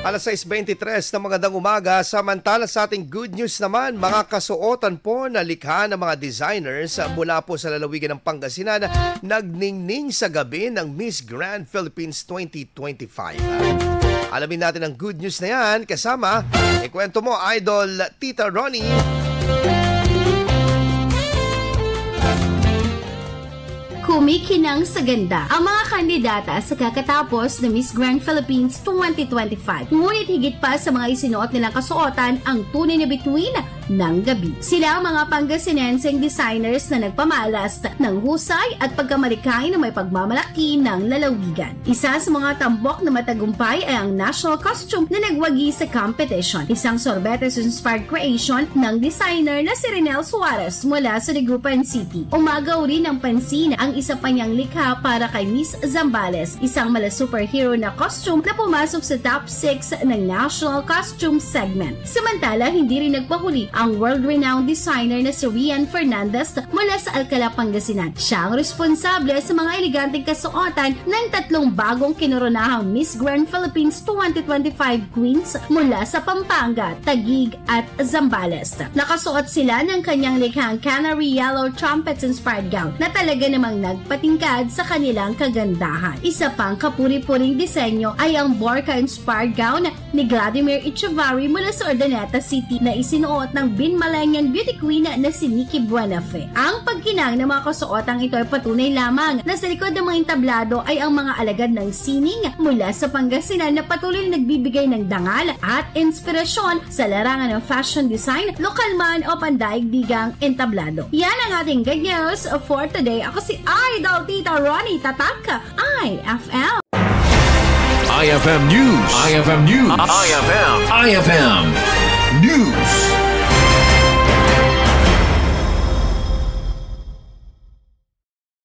Alas 6:23 na magandang umaga. Samantala sa ating good news naman, mga kasuotan po na likha ng mga designers mula po sa lalawigan ng Pangasinan nagningning sa gabi ng Miss Grand Philippines 2025. Alamin natin ang good news na yan kasama, ikwento mo Idol Tita Ronnie. Kumikinang sa ganda ang mga kandidata sa kakatapos na Miss Grand Philippines 2025. Ngunit higit pa sa mga isinuot nilang kasuotan ang tunay na bituin ng gabi. Sila ang mga Pangasinenseng designers na nagpamalas ng husay at pagkamalikay na may pagmamalaki ng lalawigan. Isa sa mga tambok na matagumpay ay ang national costume na nagwagi sa competition. Isang sorbetes-inspired creation ng designer na si Renel Suarez mula sa Dagupan City. Umagaw rin ng pansin ang isa pa niyang likha para kay Miss Zambales, isang mala superhero na costume na pumasok sa top 6 ng national costume segment. Samantala, hindi rin nagpahuli ang world-renowned designer na si Rian Fernandez mula sa Alcala, Pangasinan. Siya ang responsable sa mga eleganteng kasuotan ng tatlong bagong kinoronahang Miss Grand Philippines 2025 queens mula sa Pampanga, Taguig at Zambales. Nakasuot sila ng kanyang likhang canary yellow trumpets-inspired gown na talaga namang nagpatingkad sa kanilang kagandahan. Isa pang kapuri-puring disenyo ay ang Borka-inspired gown ni Vladimir Echevarri mula sa Urdaneta City na isinuot ng binmalangyan beauty queen na si Nikki Buenafe. Ang pagkinang ng mga kasuotang ito ay patunay lamang na sa likod ng mga entablado ay ang mga alagad ng sining mula sa Pangasinan na patuloy na nagbibigay ng dangal at inspirasyon sa larangan ng fashion design, lokal man o pandaigdigang entablado. Yan ang ating good news for today. Ako si Idol Tita Ronnie Tatak, IFM. IFM News. IFM News. IFM News.